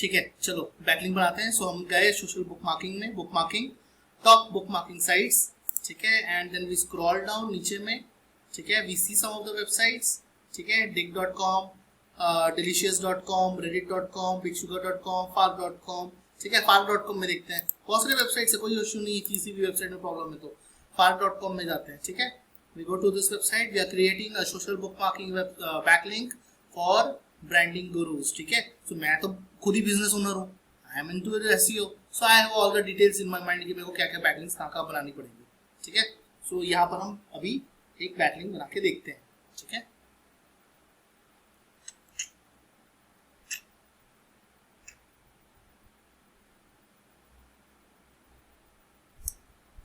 ठीक है, चलो बैकलिंक बनाते हैं। सो हम गए सोशल बुक मार्किंग में, bookmarking, top bookmarking sites, ठीक है, and then we scroll down नीचे में, ठीक है, we see some of the websites, ठीक है, dig.com, delicious.com, reddit.com, bigsugar.com, fark.com, ठीक है, fark.com में देखते हैं, बहुत सारे वेबसाइट से, कोई इशू नहीं है, किसी भी वेबसाइट में प्रॉब्लम है तो fark.com में जाते हैं, ठीक है। We go to this website, we are creating a social bookmarking backlink for branding gurus, ठीक है। सो मैं तो खुद ही बिजनेस ओनर हूँ, I am into SEO, so I have all the details in my mind कि मेरे को क्या क्या बैकलिंक्स कहाँ बनानी पड़ेगी, ठीक है। सो यहाँ पर हम अभी एक बैकलिंक बना के देखते हैं, ठीक है।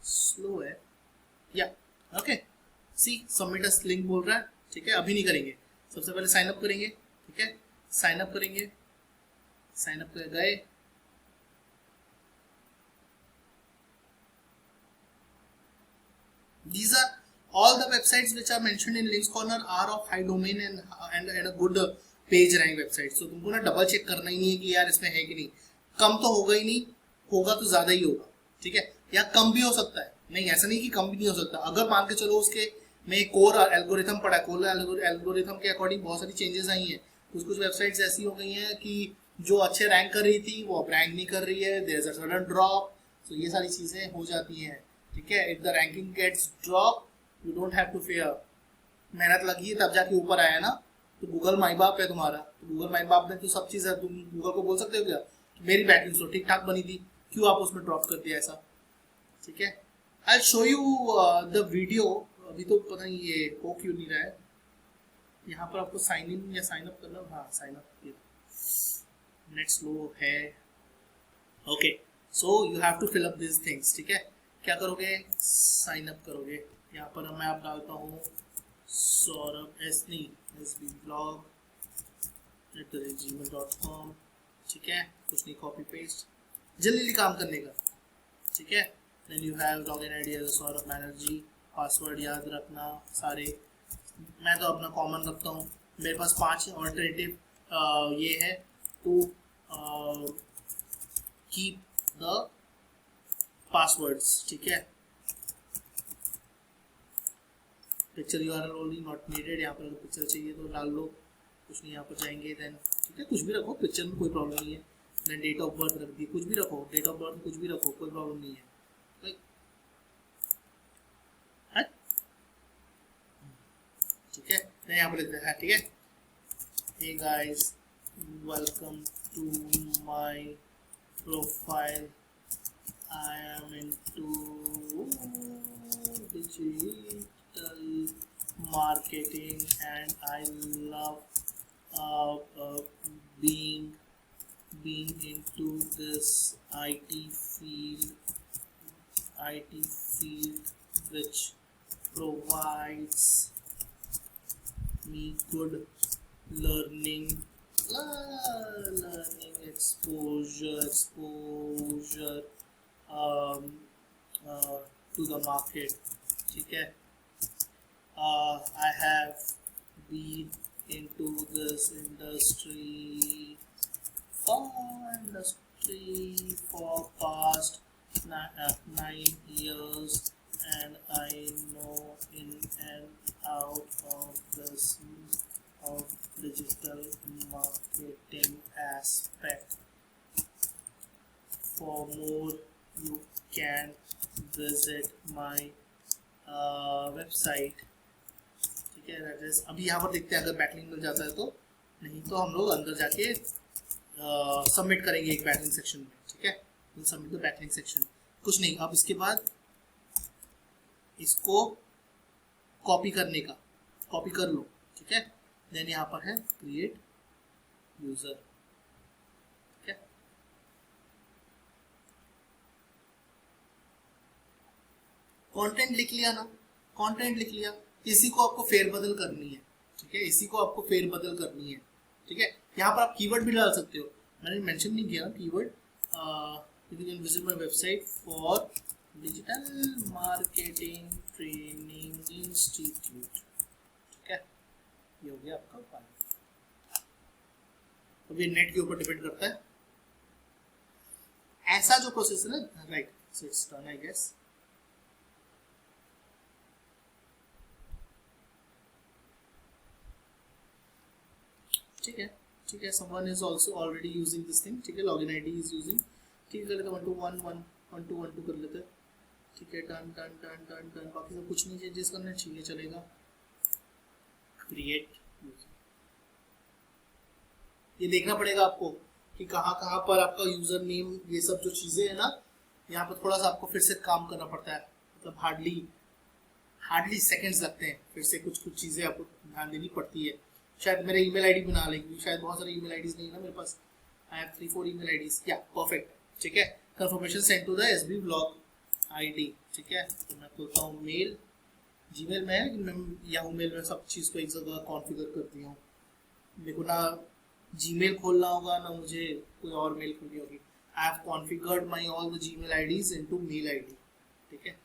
स्लो है या ओके, सी सबमिट अस लिंक बोल रहा है, ठीक है। अभी नहीं करेंगे, सबसे पहले साइन अप करेंगे, ठीक है, साइन अप करेंगे, साइन अप कर गए, these are all the websites which are mentioned in links corner are of high domain and a good page rank website। so तुमको ना डबल चेक करना ही नहीं है कि यार इसमें है कि नहीं, कम तो होगा ही नहीं, होगा तो ज्यादा ही होगा, ठीक है, या कम भी हो सकता है, नहीं ऐसा नहीं कि कम भी नहीं हो सकता। अगर मान के चलो उसके में कोर एल्गोरिथम पड़ा है, कोर एल्गोरिथम के अकॉर्डिंग बहुत सारी चेंजेस आई हैं, कुछ वेबसाइट्स ऐसी हो गई हैं कि जो अच्छे रैंक कर रही थी वो अब रैंक नहीं कर रही है, there is a sudden drop, so ये सारी चीजें हो जाती हैं, ठीक है। If the ranking gets drop you don't have to fear, मेहनत लगी है तब जाके ऊपर आया ना, तो गूगल माई बाप है तुम्हारा, तो गूगल माई बाप में तो सब चीज़ है, तुम गूगल को बोल सकते हो क्या मेरी बैटरी तो ठीक ठाक बनी थी, क्यों आप उसमें ड्रॉप कर दिया ऐसा, ठीक है। I show you the video, अभी तो पता नहीं ये हो क्यों नहीं रहा है, यहाँ पर आपको साइन इन या साइन अप करना, हाँ साइन अप, नेट स्लो है, okay. So you have to fill up this things, ठीक है। क्या करोगे, साइन अप करोगे, यहाँ पर मैं आप डालता हूँ सौरभ SB blog @gmail.com, ठीक है, कुछ नहीं, कॉपी पेस्ट, जल्दी काम करने का, ठीक है। Then you have login ID as Saurabh Banerjee, password याद रखना सारे, मैं तो अपना कॉमन रखता हूँ, मेरे पास 5 ऑल्टरनेटिव ये है टू कीप द पासवर्ड्स, ठीक है। Picture URL only not needed, यहाँ पर अगर पिक्चर चाहिए तो डाल लो, कुछ नहीं, यहाँ पर जाएंगे, देन ठीक है, कुछ भी रखो, पिक्चर में कोई प्रॉब्लम नहीं है, देन डेट ऑफ बर्थ रख दी, कुछ भी रखो, डेट ऑफ बर्थ कुछ भी रखो, कोई प्रॉब्लम नहीं है, ठीक है। देन यहाँ पर लिखते हैं, ठीक है, hey guys welcome to my profile, I am into digital marketing and I love being into this IT field which provides me good learning exposure to the market, ठीक है। I have been into this industry for past 9 years and I know in and out of this of digital marketing aspect. For more you can visit my website, ठीक है, address. अभी यहाँ पर देखते हैं अगर बैकलिंक मिल जाता है तो, नहीं तो हम लोग अंदर जाके सबमिट करेंगे एक बैकलिंक सेक्शन में, ठीक है, सबमिट द बैकलिंक सेक्शन, कुछ नहीं। अब इसके बाद इसको कॉपी करने का, कॉपी कर लो, ठीक है, देन यहाँ पर है क्रिएट यूजर, ठीक है, कंटेंट लिख लिया ना, कंटेंट लिख लिया, इसी को आपको फेरबदल करनी है, ठीक है, इसी को आपको फेरबदल करनी है, ठीक है। यहाँ पर आप कीवर्ड भी डाल सकते हो, मैंने मेंशन नहीं किया keyword, you can visit my website for digital marketing training institute, ठीक है, ये हो गया आपका फाइल। अब ये नेट के ऊपर डिपेंड करता है, ऐसा जो प्रोसेस है ना, right, so it's done I guess. ठीक है, ठीक है, someone is also already using this thing, ठीक है, login id is using, ठीक है, कर लेते 1 2 1 1 2 1 2 कर लेते हैं, ठीक है, done done done done done, बाकी सब कुछ नहीं चेंजेस करने चाहिए, चलेगा। क्रिएट, ये देखना पड़ेगा आपको कि कहाँ कहाँ पर आपका यूजर नेम, ये सब जो चीजें है ना, यहाँ पर थोड़ा सा आपको फिर से काम करना पड़ता है, मतलब हार्डली सेकंड्स लगते हैं, फिर से कुछ कुछ चीजें आपको ध्यान देनी पड़ती है। शायद मेरे ईमेल आईडी बना लेंगे, शायद बहुत सारे ईमेल आईडीज नहीं है ना मेरे पास, आई हैव 3-4 ईमेल आईडीज, या परफेक्ट, ठीक है। Confirmation send to the SB blog ID, ठीक है, तो मैं खोलता हूँ मेल, जीमेल में है लेकिन मैं याहू मेल में सब चीज़ को एक जगह कॉन्फ़िगर कर दिया हूँ, मेरे को ना जीमेल खोलना होगा ना मुझे कोई और मेल खोलनी होगी। I have configured my all the Gmail IDs into mail ID, ठीक है।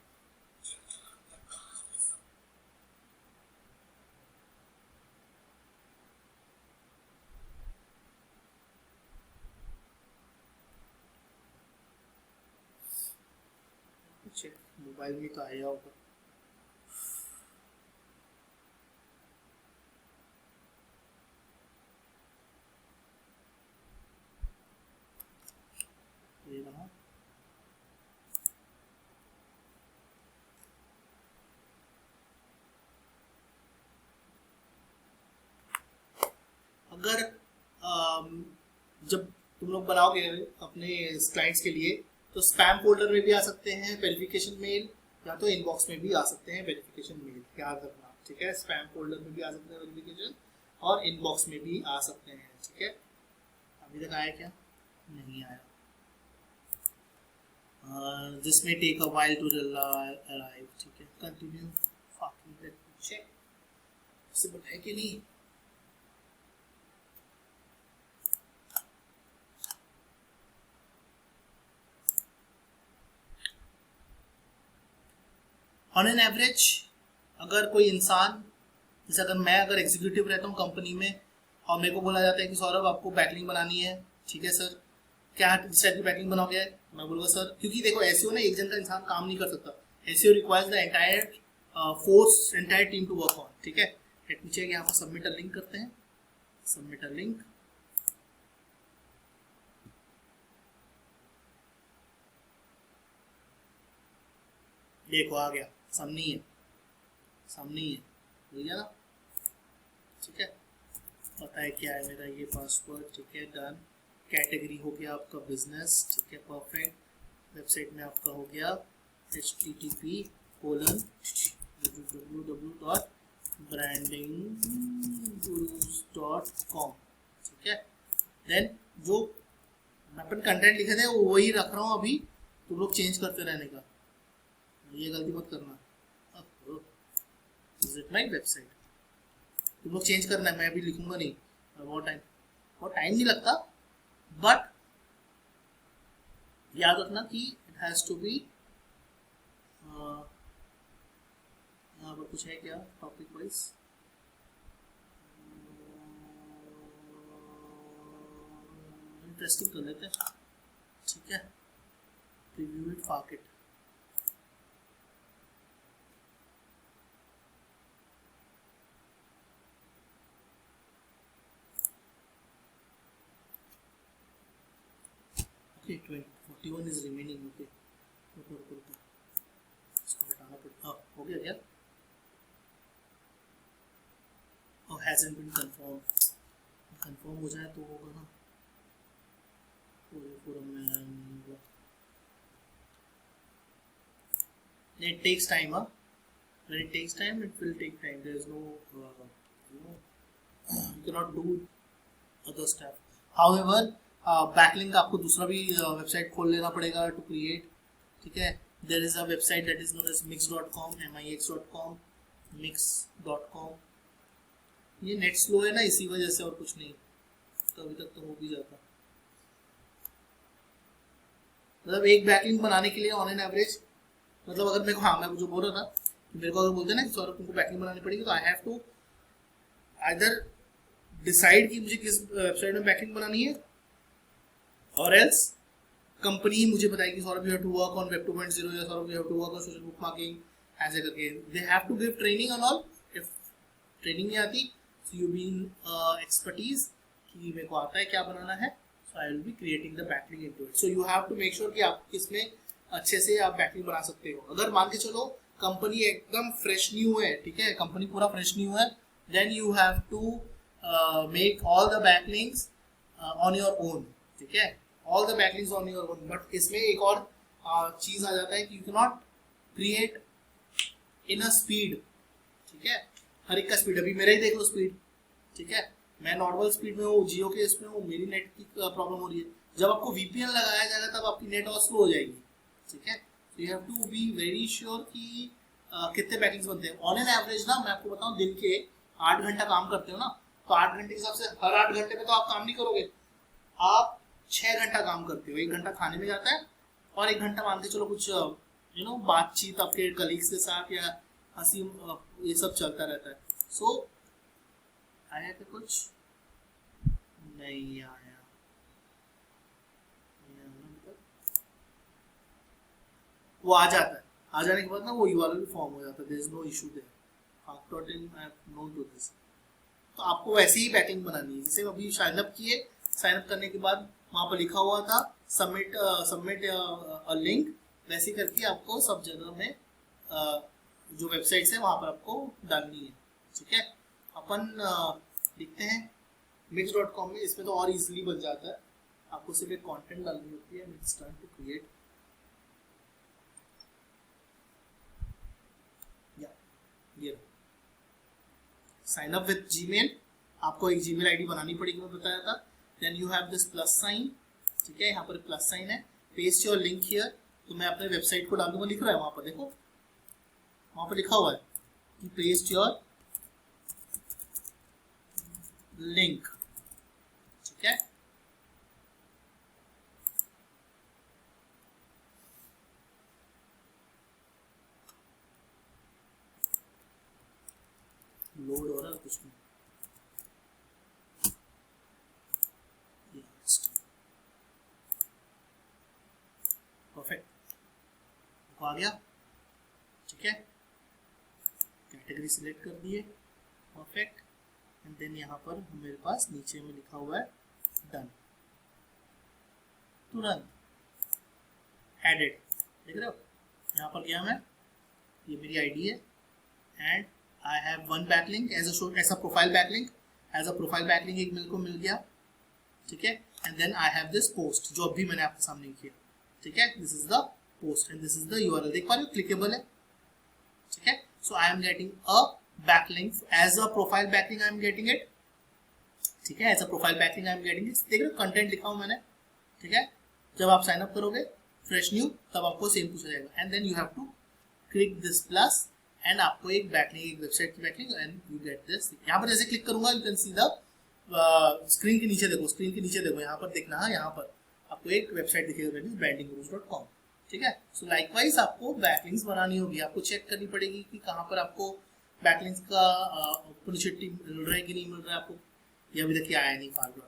मोबाइल में तो आया होगा, ये रहा। अगर जब तुम लोग बनाओगे अपने क्लाइंट्स के लिए, तो स्पैम फोल्डर में भी आ सकते हैं वेरिफिकेशन मेल, या तो इनबॉक्स में भी आ सकते हैं वेरिफिकेशन मेल, याद रखना, ठीक है। स्पैम फोल्डर में भी आ सकते हैं वेरिफिकेशन, और इनबॉक्स में भी आ सकते हैं, ठीक है। अभी तक आया क्या? नहीं आया। दिस में take a while to arrive, ठीक है, कंटिन्यू, फाकिंग लेट मी चेक, पॉसिबल है कि नहीं। ऑन एन एवरेज अगर कोई इंसान, जैसे अगर एग्जीक्यूटिव रहता हूँ कंपनी में और मेरे को बोला जाता है कि सौरभ आपको बैकलिंक बनानी है, ठीक है सर, क्या इस टाइप की बैकलिंक बनाओगे, मैं बोलूँगा सर, क्योंकि देखो एसईओ ना एक जन का इंसान काम नहीं कर सकता, SEO requires the entire force, entire team to work on, ठीक है। लेट मी चेक, यहाँ पर सबमिट अ लिंक करते हैं, सबमिट अ लिंक, देखो आ गया, सामने ही है, सामने ही है, भैया ना, ठीक है। पता है क्या है मेरा ये पासवर्ड, ठीक है, डन। कैटेगरी हो गया आपका बिजनेस, ठीक है, परफेक्ट। वेबसाइट में आपका हो गया http://brandinggurus.com, ठीक है। देन जो अपन कंटेंट लिखे थे वो वही रख रहा हूँ अभी, तुम लोग चेंज करते रहने का, ये गलती मत करना। विजिट माई वेबसाइट, तुम लोग चेंज करना है, मैं अभी लिखूंगा नहीं, बहुत टाइम नहीं लगता, बट याद रखना कि इट हैज टू बी, यहाँ पर कुछ है क्या टॉपिक वाइज, इंटरेस्टिंग कर लेते हैं, ठीक है। Preview it, fuck it, okay, 41 is remaining, okay, इसको हटाना पड़ेगा, हो गया क्या, और hasn't been confirmed, कंफर्म हो जाए तो होगा ना, पूरे फोरम में होगा, it takes time, when it takes time it will take time, there is no you cannot do other stuff, however backlink आपको दूसरा भी वेबसाइट खोल लेना पड़ेगा टू क्रिएट, ठीक है। There is a website that is known as mix.com, mix.com, mix.com, ये net slow है ना इसी वजह से, और कुछ नहीं, तो अभी तक तो हो भी जाता, मतलब एक बैकलिंक बनाने के लिए ऑन एन एवरेज, मतलब अगर मेरे को, हाँ मैं जो बोल रहा था, मेरे को अगर बोलते ना कि सौरभ तुमको बैकलिंक बनानी पड़ेगी, तो I have to either decide कि मुझे किस वेबसाइट में बैकलिंक बनानी है, और एल्स कंपनी मुझे बताएगी Saurabh you have to work on web 2.0 या Saurabh you have to work on social bookmarking, ऐसे करके they have to give training and all. If training नहीं आती सो यू बीन एक्सपर्टीज कि मेरे को आता है क्या बनाना है, so I will be creating the backlink into it. So you have to make sure कि आप इसमें अच्छे से आप बैकलिंक बना सकते हो। अगर मान के चलो कंपनी एकदम फ्रेश न्यू है, ठीक है, कंपनी पूरा फ्रेश न्यू है, then you have to make all the backlinks on your own, ठीक है, all the backlinks on your own. But इसमें एक और चीज आ जाता है कि you can not create in a speed, ठीक है, हर एक का स्पीड, अभी मेरा ही देख लो स्पीड, ठीक है, मैं नॉर्मल स्पीड में हूँ, जियो के इसमें हूँ, मेरी नेट की प्रॉब्लम हो रही है। जब आपको वीपीएन लगाया जाएगा तब आपकी नेट और स्लो हो जाएगी, ठीक है। You have to be very sure कि कितने बैकलिंक्स बनते हैं। ऑन एन एवरेज ना मैं आपको बताऊं, दिन के 8 घंटा काम करते हो ना, तो 8 घंटे के हिसाब से हर 8 घंटे में तो आप काम नहीं करोगे, आप 6 घंटा काम करते हो। 1 घंटा खाने में जाता है और 1 घंटा मान के चलो कुछ यू नो बातचीत आपके कलीग्स के साथ या हंसी ये सब चलता रहता है। सो आया क्या कुछ नहीं आया, वो आ जाता है, आ जाने के बाद ना वो यूआरएल फॉर्म हो जाता है, there is no issue there, hack.in I have known to this. तो आपको वैसे ही बैकलिंक बनानी है जैसे अभी साइन अप किए, साइन अप करने के बाद वहां पर लिखा हुआ था सबमिट अ लिंक, वैसे करके आपको सब जगह में जो वेबसाइट्स है वहां पर आपको डालनी है, ठीक है। अपन लिखते हैं mix.com में, इसमें तो और इजीली बन जाता है, आपको सिर्फ एक कंटेंट डालनी होती है, mix start to create, ये साइन अप विद जीमेल, आपको एक जीमेल आईडी बनानी पड़ेगी, मैं बताया था। Then you have this plus sign, ठीक है, यहाँ पर प्लस साइन है, पेस्ट योर लिंक हियर, तो मैं अपने वेबसाइट को डाल दूंगा, लिख रहा है वहां पर, देखो वहां पर लिखा हुआ है कि पेस्ट योर लिंक, ठीक है। लोड हो रहा है कुछ नहीं, परफेक्ट आ गया, ठीक है, कैटेगरी सिलेक्ट कर दिए, परफेक्ट। एंड देन यहाँ पर मेरे पास नीचे में लिखा हुआ है डन, तुरंत एडेड, देख रहे हो, यहाँ पर गया मैं, ये मेरी आईडी है, and I have one backlink as a profile backlink, as a profile backlink एक मेरे को मिल गया, ठीक है। And then I have this post जो अभी मैंने आपके सामने किया, ठीक है, this is the post and this is the URL, देख पा रहे हो, क्लिकेबल है, ठीक है। So I am getting a backlink as a profile backlink, I am getting it, ठीक है, as a profile backlink I am getting it, देख रहे हो कंटेंट लिखा हूँ मैंने, ठीक है। जब आप साइन अप करोगे फ्रेश न्यू तब आपको सेम पूछा जाएगा, and then you have to click this plus and आपको एक बैकलिंक, एक वेबसाइट की backlink, and you get this. यहाँ पर जैसे क्लिक करूंगा you can see the screen के नीचे देखो, स्क्रीन के नीचे देखो, यहाँ पर देखना है, यहाँ पर आपको एक वेबसाइट दिखेगा brandinggurus.com, ठीक है। सो लाइकवाइज आपको बैकलिंक्स बनानी होगी, आपको चेक करनी पड़ेगी कि कहाँ पर आपको बैकलिंक्स का अपॉर्चुनिटी मिल रहा है कि नहीं मिल रहा है आपको, ये अभी तक आया नहीं फालतू,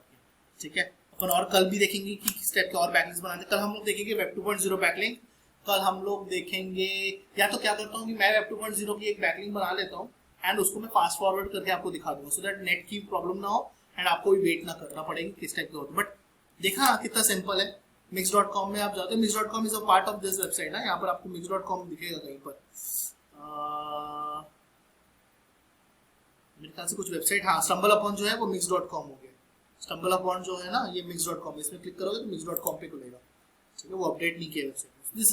ठीक है। अपन और कल भी देखेंगे कि किस टाइप के और बैकलिंक्स बनाने, कल हम लोग देखेंगे वेब 2.0 बैकलिंक, कल हम लोग देखेंगे, या तो क्या करता हूँ कि मैं वेब 2.0 की एक बैकलिंक बना लेता हूँ एंड उसको मैं फास्ट फॉरवर्ड करके आपको दिखा दूंगा, सो दैट नेट की प्रॉब्लम ना हो एंड आपको भी वेट ना करना पड़ेगी किस टाइप के होते। बट देखा कितना सिंपल है। mix.com में आप जाते हो, mix.com is a part of this website ना, यहाँ पर आपको mix.com दिखेगा कहीं पर, मेरे ख्याल से कुछ वेबसाइट, हाँ स्टम्बल अपॉन जो है वो mix.com हो गया, स्टम्बल अपॉन जो है ना ये mix.com, इसमें क्लिक करोगे तो mix.com पे खुलेगा, ठीक है, वो अपडेट नहीं किया website. This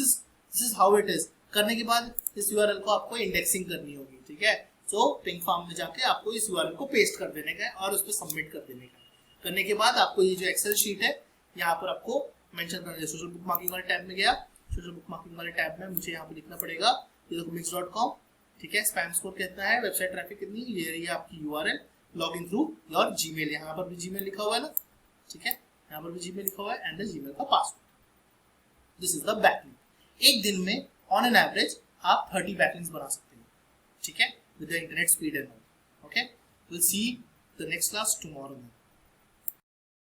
is how it is. करने के बाद इस यूआरएल को आपको इंडेक्सिंग करनी होगी, ठीक है। सो पिंग फार्म में जाके आपको इस यूआरएल को पेस्ट कर देने का है और उस पर सबमिट कर देने का है। करने के बाद आपको ये जो एक्सेल शीट है यहाँ पर आपको मेंशन करना है। सोशल बुक मार्किंग वाले टैब में गया, सोशल बुक मार्किंग वाले टैब में मुझे यहाँ पे लिखना पड़ेगा, ये देखो mix.com, ठीक है, स्पैम स्कोर कितना है, वेबसाइट ट्रैफिक कितनी, ये रही आपकी URL, log in through your Gmail, यहाँ पर भी जीमेल लिखा हुआ है ना, ठीक है, यहाँ पर भी जीमेल लिखा हुआ है एंड द जीमेल का password. This is the backlink. एक दिन में ऑन एन एवरेज आप 30 बैकलिंक्स बना सकते हैं, ठीक है, with the internet speed and all. Okay, will see the next class tomorrow.